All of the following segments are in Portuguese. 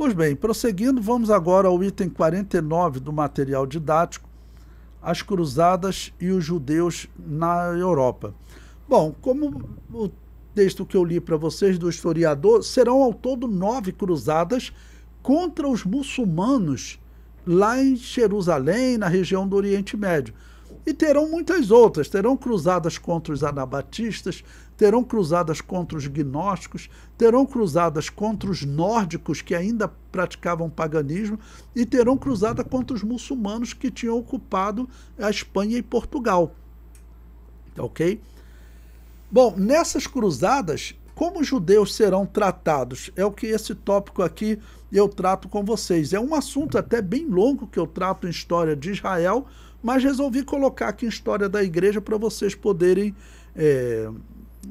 Pois bem, prosseguindo, vamos agora ao item 49 do material didático, as cruzadas e os judeus na Europa. Bom, como o texto que eu li para vocês do historiador, serão ao todo 9 cruzadas contra os muçulmanos lá em Jerusalém, na região do Oriente Médio. E terão muitas outras, terão cruzadas contra os anabatistas, terão cruzadas contra os gnósticos, terão cruzadas contra os nórdicos que ainda praticavam paganismo e terão cruzada contra os muçulmanos que tinham ocupado a Espanha e Portugal. Ok? Bom, nessas cruzadas, como os judeus serão tratados? É o que esse tópico aqui eu trato com vocês. É um assunto até bem longo que eu trato em História de Israel, mas resolvi colocar aqui em História da Igreja para vocês poderem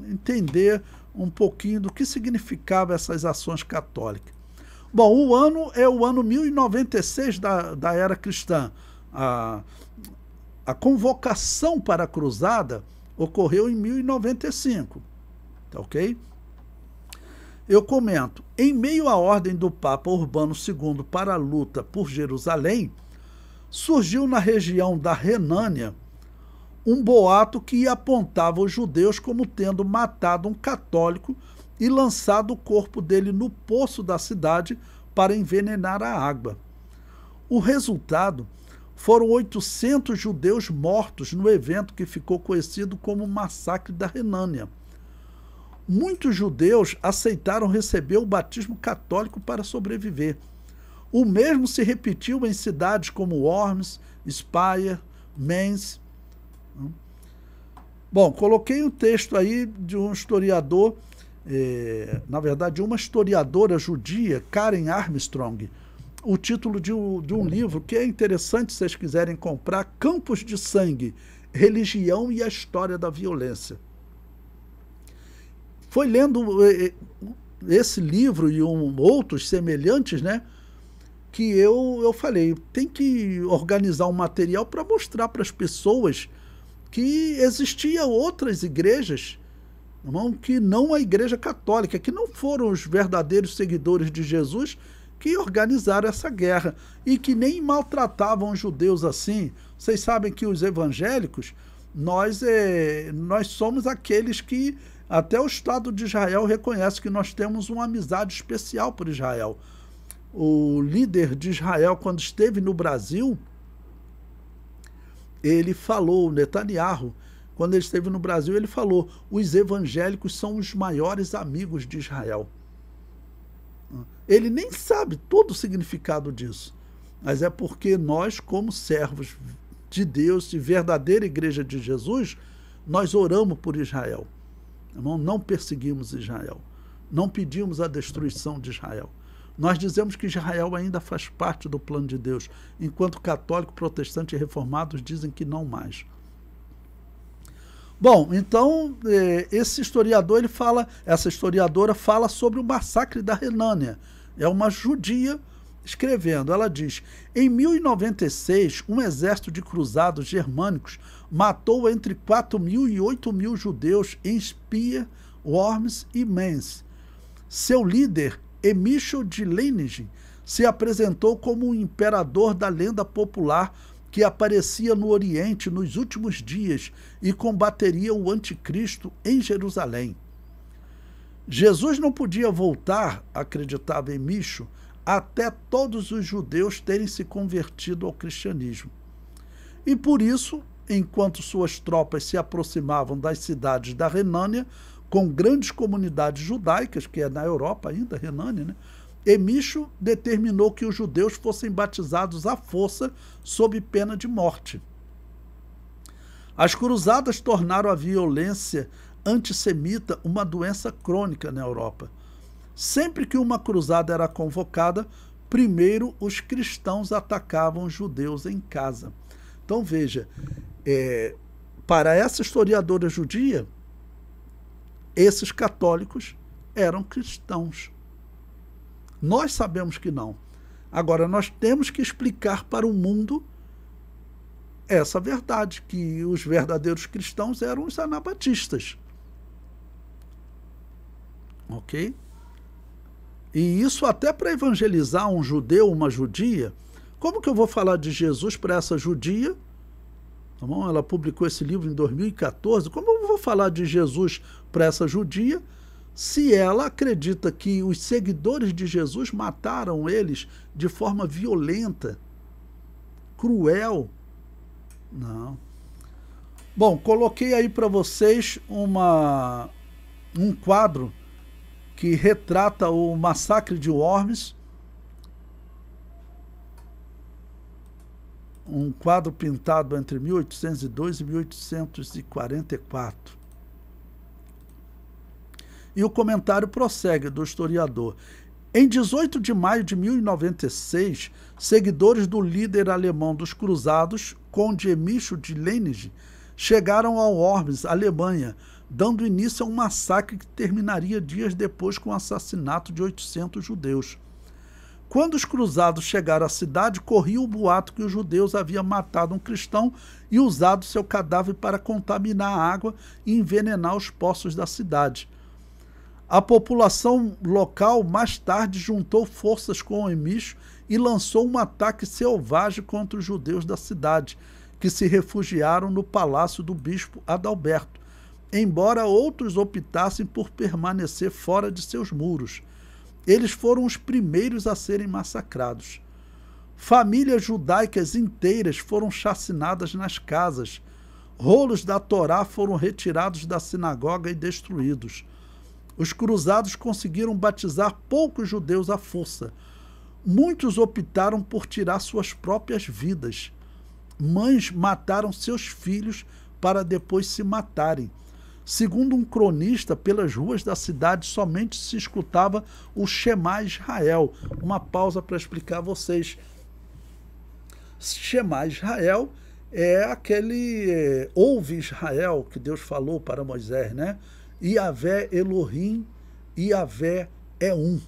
entender um pouquinho do que significava essas ações católicas. Bom, o ano é o ano 1096 da era cristã. A convocação para a cruzada ocorreu em 1095, tá ok? Eu comento, em meio à ordem do Papa Urbano II para a luta por Jerusalém, surgiu na região da Renânia um boato que apontava os judeus como tendo matado um católico e lançado o corpo dele no poço da cidade para envenenar a água. O resultado foram 800 judeus mortos no evento que ficou conhecido como Massacre da Renânia. Muitos judeus aceitaram receber o batismo católico para sobreviver. O mesmo se repetiu em cidades como Worms, Speyer, Mainz. Bom, coloquei um texto aí de um historiador, na verdade, de uma historiadora judia, Karen Armstrong, o título de um livro que é interessante se vocês quiserem comprar, Campos de Sangue, Religião e a História da Violência. Foi lendo esse livro e outros semelhantes, né, que eu falei, tem que organizar um material para mostrar para as pessoas que existiam outras igrejas, que não a Igreja Católica, que não foram os verdadeiros seguidores de Jesus que organizaram essa guerra e que nem maltratavam os judeus assim. Vocês sabem que os evangélicos, nós somos aqueles que até o Estado de Israel reconhece que nós temos uma amizade especial por Israel. O líder de Israel, quando esteve no Brasil, ele falou, Netanyahu, quando ele esteve no Brasil, ele falou, os evangélicos são os maiores amigos de Israel. Ele nem sabe todo o significado disso, mas é porque nós, como servos de Deus, de verdadeira igreja de Jesus, nós oramos por Israel. Não perseguimos Israel, não pedimos a destruição de Israel. Nós dizemos que Israel ainda faz parte do plano de Deus, enquanto católico, protestante e reformados dizem que não mais. Bom, então, esse historiador, essa historiadora fala sobre o massacre da Renânia. É uma judia escrevendo. Ela diz, em 1096, um exército de cruzados germânicos matou entre 4.000 e 8.000 judeus em Speyer, Worms e Mainz. Seu líder, Emicho de Leiningen, se apresentou como um imperador da lenda popular que aparecia no Oriente nos últimos dias e combateria o anticristo em Jerusalém. Jesus não podia voltar, acreditava Emicho, até todos os judeus terem se convertido ao cristianismo. E por isso, enquanto suas tropas se aproximavam das cidades da Renânia, com grandes comunidades judaicas, que é na Europa ainda, Renânia, né? Emicho determinou que os judeus fossem batizados à força sob pena de morte. As cruzadas tornaram a violência antissemita uma doença crônica na Europa. Sempre que uma cruzada era convocada, primeiro os cristãos atacavam os judeus em casa. Então veja, para essa historiadora judia, esses católicos eram cristãos. Nós sabemos que não. Agora, nós temos que explicar para o mundo essa verdade, que os verdadeiros cristãos eram os anabatistas. Ok? E isso até para evangelizar um judeu, uma judia. Como que eu vou falar de Jesus para essa judia? Tá bom? Ela publicou esse livro em 2014. Como eu vou falar de Jesus para essa judia se ela acredita que os seguidores de Jesus mataram eles de forma violenta, cruel? Não. Bom, coloquei aí para vocês um quadro que retrata o massacre de Worms. Um quadro pintado entre 1802 e 1844. E o comentário prossegue do historiador. Em 18 de maio de 1096, seguidores do líder alemão dos cruzados, Conde Emicho de Leiningen, chegaram a Worms, Alemanha, dando início a um massacre que terminaria dias depois com o assassinato de 800 judeus. Quando os cruzados chegaram à cidade, corria o boato que os judeus haviam matado um cristão e usado seu cadáver para contaminar a água e envenenar os poços da cidade. A população local mais tarde juntou forças com o Emicho e lançou um ataque selvagem contra os judeus da cidade, que se refugiaram no palácio do bispo Adalberto, embora outros optassem por permanecer fora de seus muros. Eles foram os primeiros a serem massacrados. Famílias judaicas inteiras foram chacinadas nas casas. Rolos da Torá foram retirados da sinagoga e destruídos. Os cruzados conseguiram batizar poucos judeus à força. Muitos optaram por tirar suas próprias vidas. Mães mataram seus filhos para depois se matarem. Segundo um cronista, pelas ruas da cidade somente se escutava o Shema Israel. Uma pausa para explicar a vocês. Shema Israel é aquele ouve Israel que Deus falou para Moisés, né? Yahvé Elohim, Yahvé é um.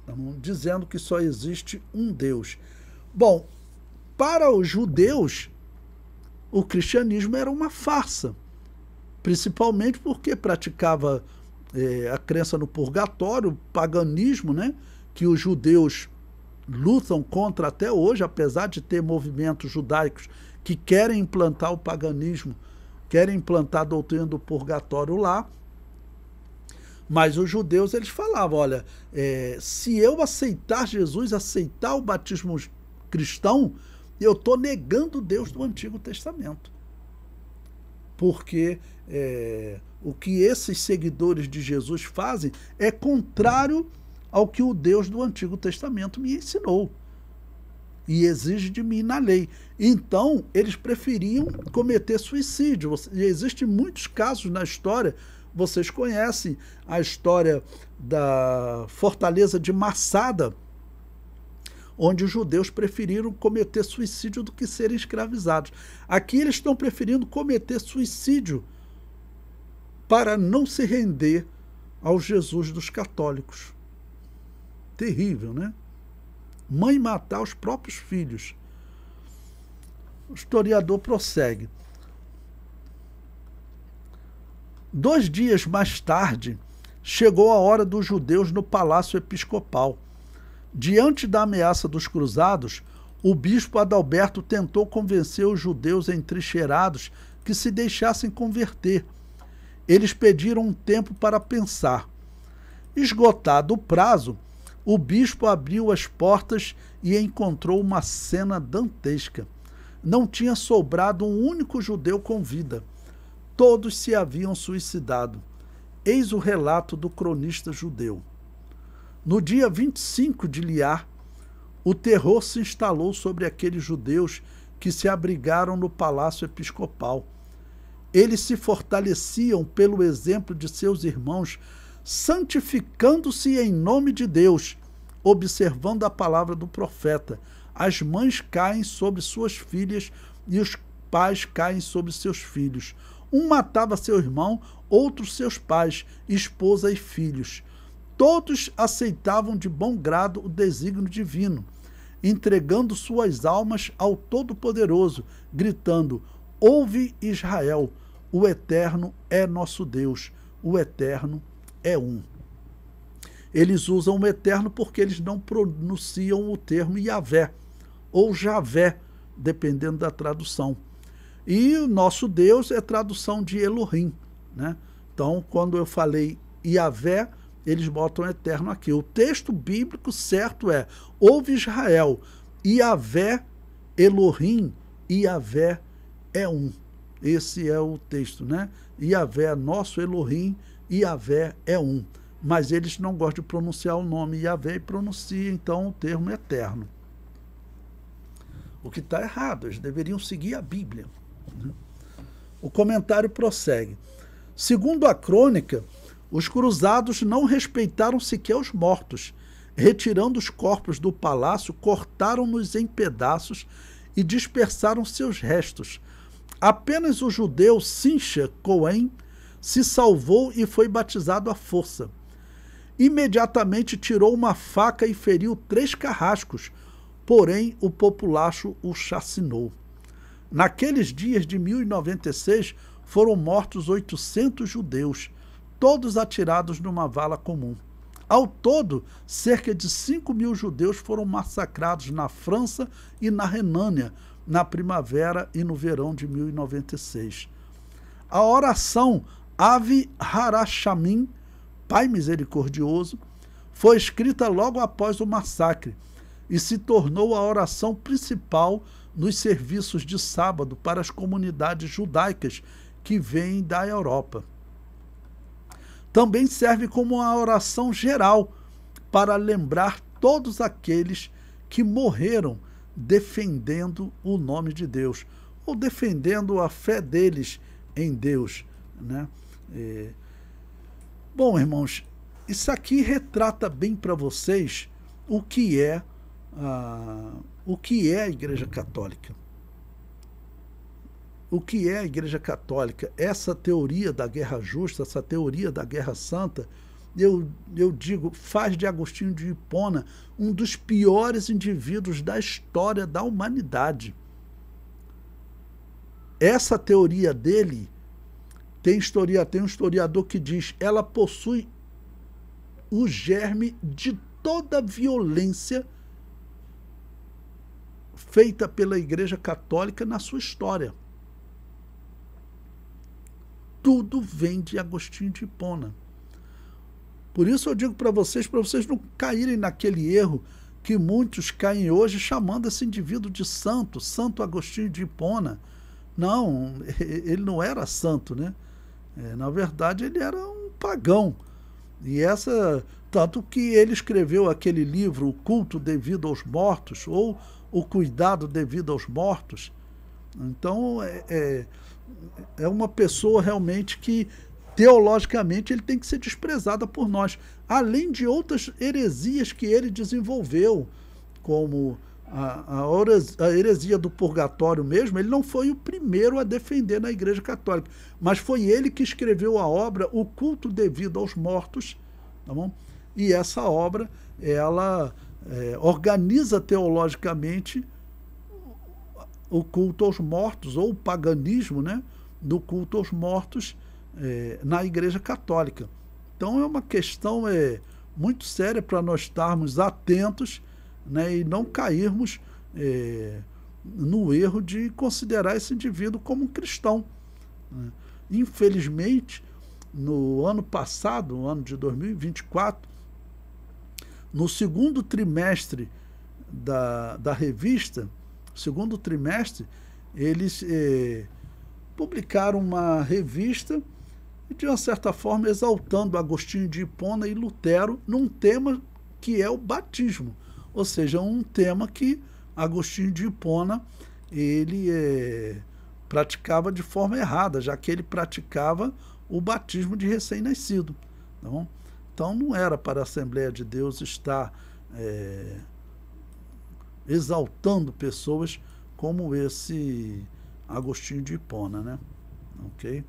Então, dizendo que só existe um Deus. Bom, para os judeus, o cristianismo era uma farsa. Principalmente porque praticava a crença no purgatório, o paganismo, né, que os judeus lutam contra até hoje, apesar de ter movimentos judaicos que querem implantar o paganismo, querem implantar a doutrina do purgatório lá. Mas os judeus, eles falavam, olha, se eu aceitar Jesus, aceitar o batismo cristão, eu estou negando o Deus do Antigo Testamento. Porque o que esses seguidores de Jesus fazem é contrário ao que o Deus do Antigo Testamento me ensinou e exige de mim na lei. Então, eles preferiam cometer suicídio. Existem muitos casos na história, vocês conhecem a história da fortaleza de Massada, onde os judeus preferiram cometer suicídio do que serem escravizados. Aqui eles estão preferindo cometer suicídio para não se render ao Jesus dos católicos. Terrível, né? Mãe matar os próprios filhos. O historiador prossegue. 2 dias mais tarde, chegou a hora dos judeus no palácio episcopal. Diante da ameaça dos cruzados, o bispo Adalberto tentou convencer os judeus entrincheirados que se deixassem converter. Eles pediram um tempo para pensar. Esgotado o prazo, o bispo abriu as portas e encontrou uma cena dantesca. Não tinha sobrado um único judeu com vida. Todos se haviam suicidado. Eis o relato do cronista judeu. No dia 25 de Liar, o terror se instalou sobre aqueles judeus que se abrigaram no palácio episcopal. Eles se fortaleciam pelo exemplo de seus irmãos, santificando-se em nome de Deus, observando a palavra do profeta. As mães caem sobre suas filhas e os pais caem sobre seus filhos. Um matava seu irmão, outro seus pais, esposa e filhos. Todos aceitavam de bom grado o desígnio divino, entregando suas almas ao Todo-Poderoso, gritando: ouve Israel, o Eterno é nosso Deus, o Eterno é um. eles usam o eterno porque eles não pronunciam o termo Yahvé ou Javé, dependendo da tradução. E o nosso Deus é tradução de Elohim, né? Então, quando eu falei Yahvé, eles botam eterno aqui. O texto bíblico certo é: ouve Israel, Yahvé, Elohim, Yahvé é um. Esse é o texto, né? Yahvé é nosso Elohim, Yahvé é um. Mas eles não gostam de pronunciar o nome Yahvé e pronunciam, então, o termo eterno. O que está errado, eles deveriam seguir a Bíblia. O comentário prossegue. Segundo a crônica, os cruzados não respeitaram sequer os mortos. Retirando os corpos do palácio, cortaram-nos em pedaços e dispersaram seus restos. Apenas o judeu Simcha Cohen se salvou e foi batizado à força. Imediatamente tirou uma faca e feriu 3 carrascos, porém o populacho o chacinou. Naqueles dias de 1096 foram mortos 800 judeus, todos atirados numa vala comum. Ao todo, cerca de 5.000 judeus foram massacrados na França e na Renânia, na primavera e no verão de 1096. A oração Ave Harashamim, Pai Misericordioso, foi escrita logo após o massacre e se tornou a oração principal nos serviços de sábado para as comunidades judaicas que vêm da Europa. Também serve como uma oração geral para lembrar todos aqueles que morreram defendendo o nome de Deus, ou defendendo a fé deles em Deus, né? Bom, irmãos, isso aqui retrata bem para vocês o que é a Igreja Católica. O que é a Igreja Católica? Essa teoria da guerra justa, essa teoria da guerra santa, eu digo, faz de Agostinho de Hipona um dos piores indivíduos da história da humanidade. Essa teoria dele, tem um historiador que diz, ela possui o germe de toda a violência feita pela Igreja Católica na sua história. Tudo vem de Agostinho de Hipona. Por isso eu digo para vocês não caírem naquele erro que muitos caem hoje chamando esse indivíduo de santo, Santo Agostinho de Hipona. Não, ele não era santo, né? Na verdade, ele era um pagão. E tanto que ele escreveu aquele livro, O Culto Devido aos Mortos, ou O Cuidado Devido aos Mortos. Então, é uma pessoa realmente que, teologicamente, ele tem que ser desprezada por nós. Além de outras heresias que ele desenvolveu, como a heresia do purgatório mesmo, ele não foi o primeiro a defender na Igreja Católica, mas foi ele que escreveu a obra O Culto Devido aos Mortos, tá bom? E essa obra, ela organiza teologicamente o culto aos mortos, ou o paganismo, né, do culto aos mortos na Igreja Católica. Então é uma questão muito séria para nós estarmos atentos, né, e não cairmos no erro de considerar esse indivíduo como um cristão, né. Infelizmente, no ano passado, no ano de 2024, no segundo trimestre da revista, segundo trimestre, eles publicaram uma revista, de uma certa forma, exaltando Agostinho de Hipona e Lutero num tema que é o batismo. Ou seja, um tema que Agostinho de Hipona ele praticava de forma errada, já que ele praticava o batismo de recém-nascido. Tá bom? Então não era para a Assembleia de Deus estar exaltando pessoas como esse Agostinho de Hipona, né? Ok?